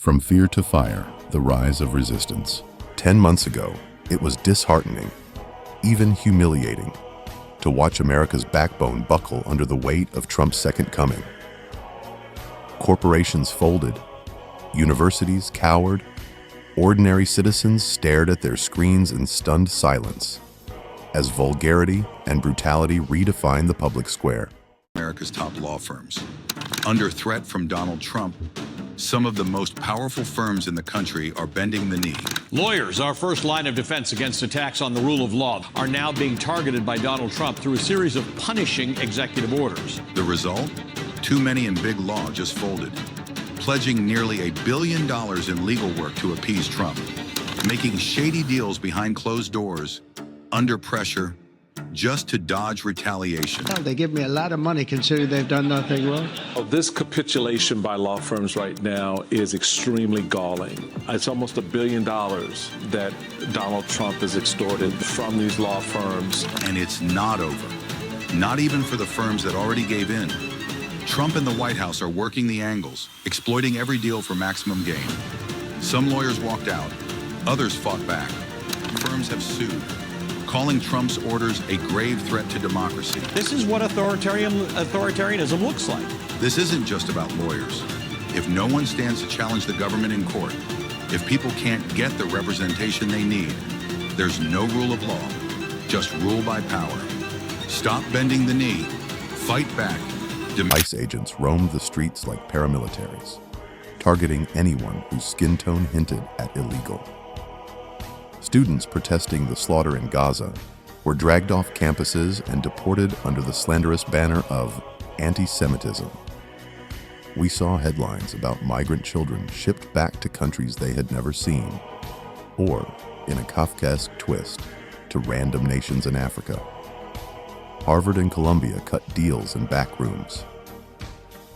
From fear to fire, the rise of resistance. 10 months ago, it was disheartening, even humiliating, to watch America's backbone buckle under the weight of Trump's second coming. Corporations folded, universities cowered, ordinary citizens stared at their screens in stunned silence, as vulgarity and brutality redefined the public square. America's top law firms. Under threat from Donald Trump, some of the most powerful firms in the country are bending the knee. Lawyers, our first line of defense against attacks on the rule of law, are now being targeted by Donald Trump through a series of punishing executive orders. The result? Too many in big law just folded, pledging nearly $1 billion in legal work to appease Trump, making shady deals behind closed doors, under pressure, just to dodge retaliation. They give me a lot of money considering they've done nothing wrong. This capitulation by law firms right now is extremely galling. It's almost $1 billion that Donald Trump has extorted from these law firms. And it's not over. Not even for the firms that already gave in. Trump and the White House are working the angles, exploiting every deal for maximum gain. Some lawyers walked out, others fought back. Firms have sued, calling Trump's orders a grave threat to democracy. This is what authoritarianism looks like. This isn't just about lawyers. If no one stands to challenge the government in court, if people can't get the representation they need, there's no rule of law, just rule by power. Stop bending the knee, fight back. ICE agents roamed the streets like paramilitaries, targeting anyone whose skin tone hinted at illegal. Students protesting the slaughter in Gaza were dragged off campuses and deported under the slanderous banner of anti-Semitism. We saw headlines about migrant children shipped back to countries they had never seen, or, in a Kafkaesque twist, to random nations in Africa. Harvard and Columbia cut deals in back rooms.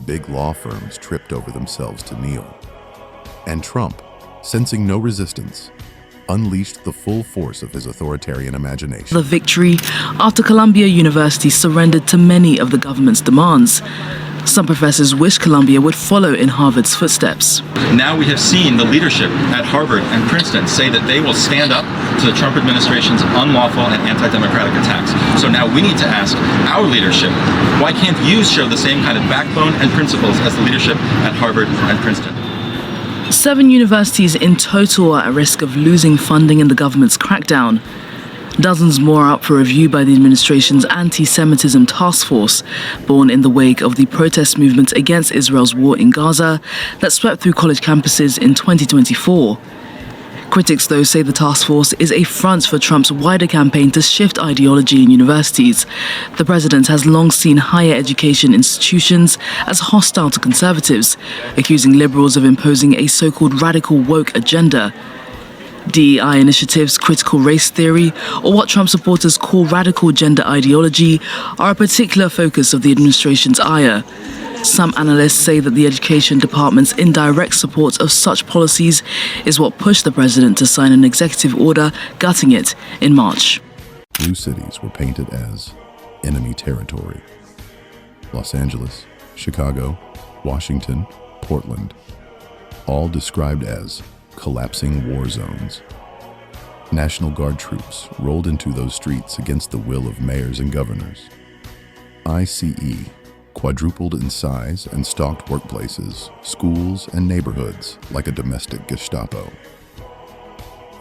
Big law firms tripped over themselves to kneel. And Trump, sensing no resistance, unleashed the full force of his authoritarian imagination. The victory after Columbia University surrendered to many of the government's demands. Some professors wish Columbia would follow in Harvard's footsteps. Now we have seen the leadership at Harvard and Princeton say that they will stand up to the Trump administration's unlawful and anti-democratic attacks. So now we need to ask our leadership, why can't you show the same kind of backbone and principles as the leadership at Harvard and Princeton? 7 universities in total are at risk of losing funding in the government's crackdown. Dozens more are up for review by the administration's anti-Semitism task force, born in the wake of the protest movement against Israel's war in Gaza that swept through college campuses in 2024. Critics, though, say the task force is a front for Trump's wider campaign to shift ideology in universities. The president has long seen higher education institutions as hostile to conservatives, accusing liberals of imposing a so-called radical woke agenda. DEI initiatives, critical race theory, or what Trump supporters call radical gender ideology, are a particular focus of the administration's ire. Some analysts say that the Education Department's indirect support of such policies is what pushed the president to sign an executive order gutting it in March. Blue cities were painted as enemy territory. Los Angeles, Chicago, Washington, Portland, all described as collapsing war zones. National Guard troops rolled into those streets against the will of mayors and governors. ICE quadrupled in size and stalked workplaces, schools, and neighborhoods like a domestic Gestapo.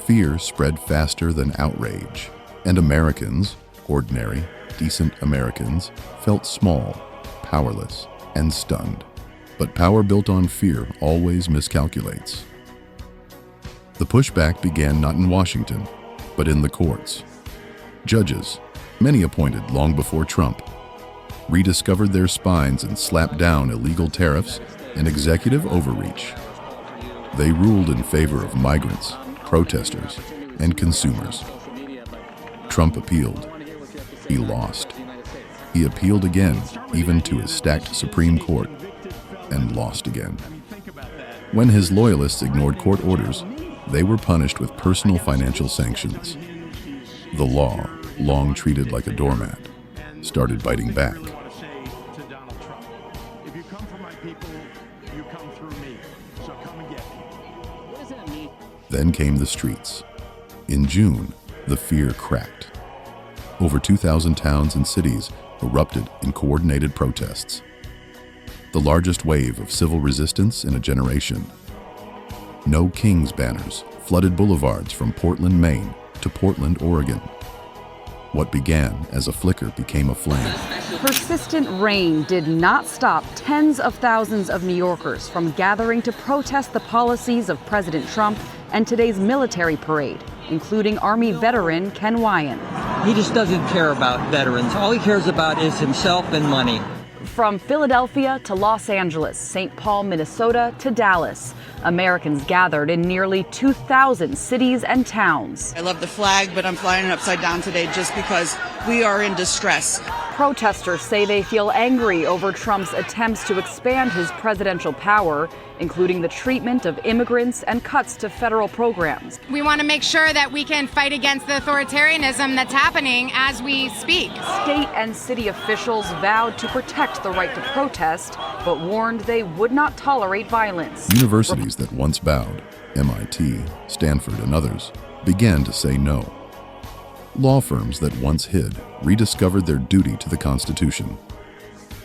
Fear spread faster than outrage, and Americans, ordinary, decent Americans, felt small, powerless, and stunned. But power built on fear always miscalculates. The pushback began not in Washington, but in the courts. Judges, many appointed long before Trump, rediscovered their spines and slapped down illegal tariffs and executive overreach. They ruled in favor of migrants, protesters, and consumers. Trump appealed. He lost. He appealed again, even to his stacked Supreme Court, and lost again. When his loyalists ignored court orders, they were punished with personal financial sanctions. The law, long treated like a doormat, started biting back. Then came the streets. In June, the fear cracked. Over 2,000 towns and cities erupted in coordinated protests. The largest wave of civil resistance in a generation. No King's banners flooded boulevards from Portland, Maine to Portland, Oregon. What began as a flicker became a flame. Persistent rain did not stop tens of thousands of New Yorkers from gathering to protest the policies of President Trump and today's military parade, including Army veteran Ken Wyan. He just doesn't care about veterans. All he cares about is himself and money. From Philadelphia to Los Angeles, St. Paul, Minnesota to Dallas, Americans gathered in nearly 2,000 cities and towns. I love the flag, but I'm flying it upside down today just because we are in distress. Protesters say they feel angry over Trump's attempts to expand his presidential power, including the treatment of immigrants and cuts to federal programs. We want to make sure that we can fight against the authoritarianism that's happening as we speak. State and city officials vowed to protect the right to protest, but warned they would not tolerate violence. Universities that once bowed, MIT, Stanford, and others, began to say no. Law firms that once hid rediscovered their duty to the Constitution.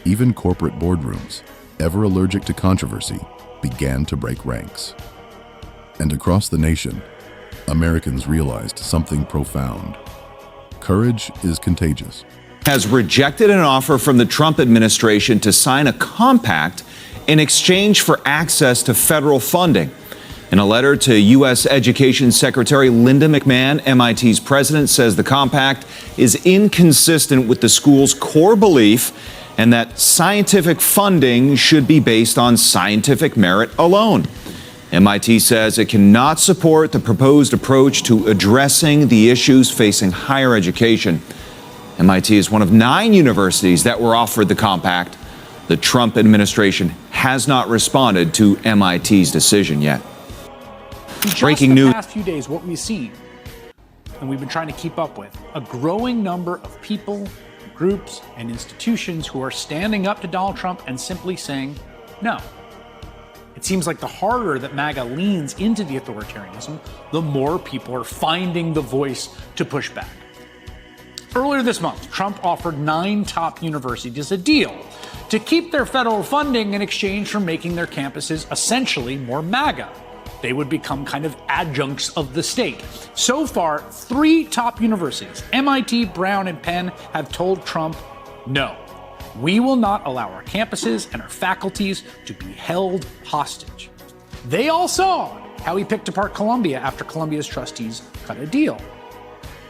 Even corporate boardrooms, ever allergic to controversy, began to break ranks. And across the nation, Americans realized something profound. Courage is contagious. Has rejected an offer from the Trump administration to sign a compact in exchange for access to federal funding. In a letter to U.S. Education Secretary Linda McMahon, MIT's president says the compact is inconsistent with the school's core belief and that scientific funding should be based on scientific merit alone. MIT says it cannot support the proposed approach to addressing the issues facing higher education. MIT is one of 9 universities that were offered the compact. The Trump administration has not responded to MIT's decision yet. Breaking news. In the past few days, what we've seen, and we've been trying to keep up with, a growing number of people, groups, and institutions who are standing up to Donald Trump and simply saying no. It seems like the harder that MAGA leans into the authoritarianism, the more people are finding the voice to push back. Earlier this month, Trump offered 9 top universities a deal to keep their federal funding in exchange for making their campuses essentially more MAGA. They would become kind of adjuncts of the state. So far, 3 top universities, MIT, Brown, and Penn, have told Trump, no, we will not allow our campuses and our faculties to be held hostage. They all saw how he picked apart Columbia after Columbia's trustees cut a deal.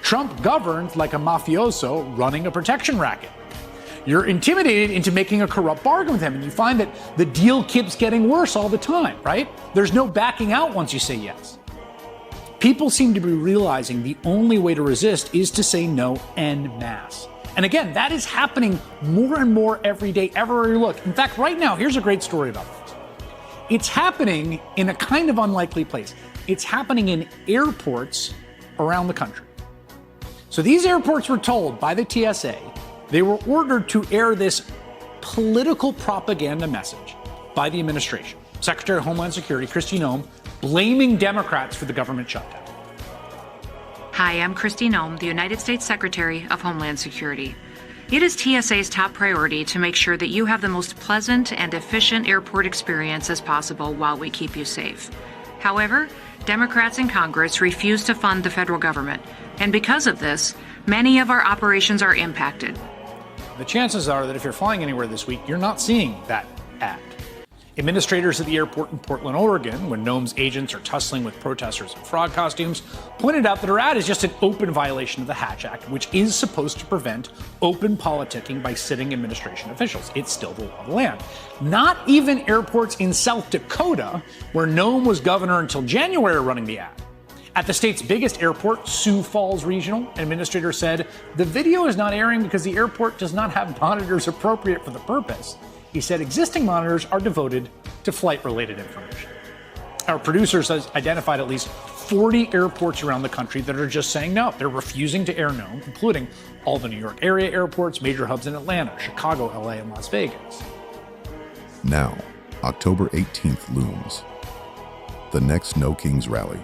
Trump governed like a mafioso running a protection racket. You're intimidated into making a corrupt bargain with him, and you find that the deal keeps getting worse all the time, right? There's no backing out once you say yes. People seem to be realizing the only way to resist is to say no en masse. And again, that is happening more and more every day, everywhere you look. In fact, right now, here's a great story about this. It's happening in a kind of unlikely place. It's happening in airports around the country. So these airports were told by the TSA, they were ordered to air this political propaganda message by the administration. Secretary of Homeland Security, Kristi Noem, blaming Democrats for the government shutdown. Hi, I'm Kristi Noem, the United States Secretary of Homeland Security. It is TSA's top priority to make sure that you have the most pleasant and efficient airport experience as possible while we keep you safe. However, Democrats in Congress refuse to fund the federal government, and because of this, many of our operations are impacted. The chances are that if you're flying anywhere this week, you're not seeing that ad. Administrators at the airport in Portland, Oregon, when Noem's agents are tussling with protesters in frog costumes, pointed out that her ad is just an open violation of the Hatch Act, which is supposed to prevent open politicking by sitting administration officials. It's still the law of the land. Not even airports in South Dakota, where Noem was governor until January, are running the ad. At the state's biggest airport, Sioux Falls Regional, an administrator said, the video is not airing because the airport does not have monitors appropriate for the purpose. He said existing monitors are devoted to flight-related information. Our producers has identified at least 40 airports around the country that are just saying no. They're refusing to air Noem, including all the New York area airports, major hubs in Atlanta, Chicago, LA, and Las Vegas. Now, October 18th looms. The next No Kings rally.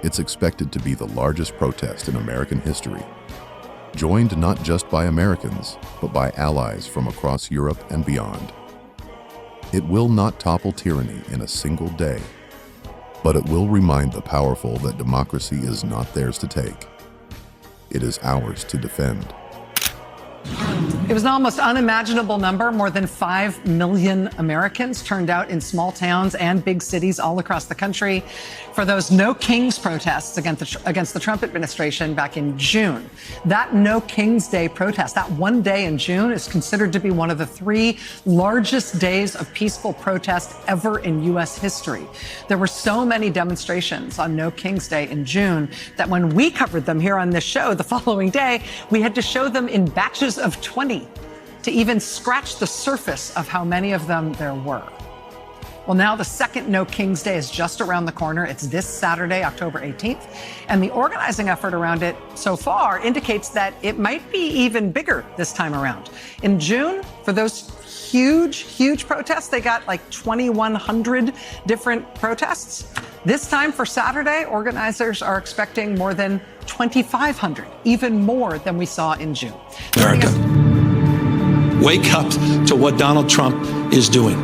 It's expected to be the largest protest in American history, joined not just by Americans, but by allies from across Europe and beyond. It will not topple tyranny in a single day, but it will remind the powerful that democracy is not theirs to take. It is ours to defend. It was an almost unimaginable number. More than 5 million Americans turned out in small towns and big cities all across the country for those No Kings protests against the Trump administration back in June. That No Kings Day protest, that one day in June, is considered to be one of the 3 largest days of peaceful protest ever in U.S. history. There were so many demonstrations on No Kings Day in June that when we covered them here on this show the following day, we had to show them in batches of 20 to even scratch the surface of how many of them there were. Well, now the second No Kings Day is just around the corner. It's this Saturday, October 18th. And the organizing effort around it so far indicates that it might be even bigger this time around. In June, for those huge protests, they got like 2,100 different protests. This time for Saturday, organizers are expecting more than 2,500, even more than we saw in June. America, wake up to what Donald Trump is doing.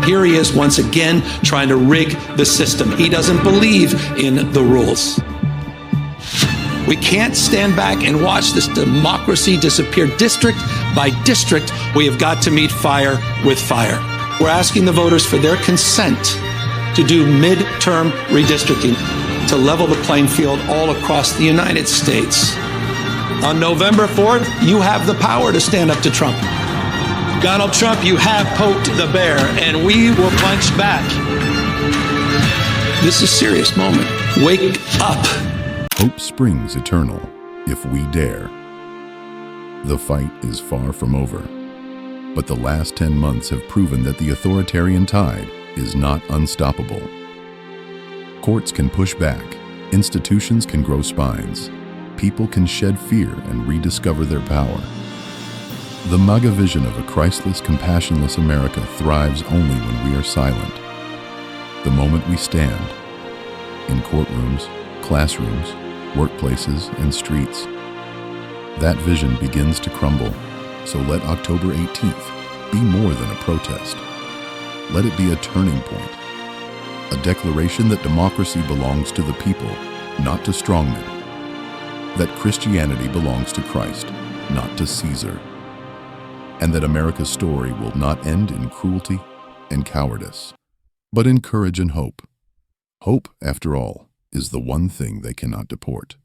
Here he is once again trying to rig the system. He doesn't believe in the rules. We can't stand back and watch this democracy disappear district by district. We have got to meet fire with fire. We're asking the voters for their consent to do midterm redistricting to level the playing field all across the United States. On November 4th, you have the power to stand up to Trump. Donald Trump, you have poked the bear, and we will punch back. This is a serious moment. Wake up. Hope springs eternal if we dare. The fight is far from over, but the last 10 months have proven that the authoritarian tide is not unstoppable. Courts can push back, institutions can grow spines, people can shed fear and rediscover their power. The MAGA vision of a Christless, compassionless America thrives only when we are silent. The moment we stand, in courtrooms, classrooms, workplaces, and streets, that vision begins to crumble. So let October 18th be more than a protest. Let it be a turning point, a declaration that democracy belongs to the people, not to strongmen, that Christianity belongs to Christ, not to Caesar, and that America's story will not end in cruelty and cowardice, but in courage and hope. Hope, after all, is the one thing they cannot deport.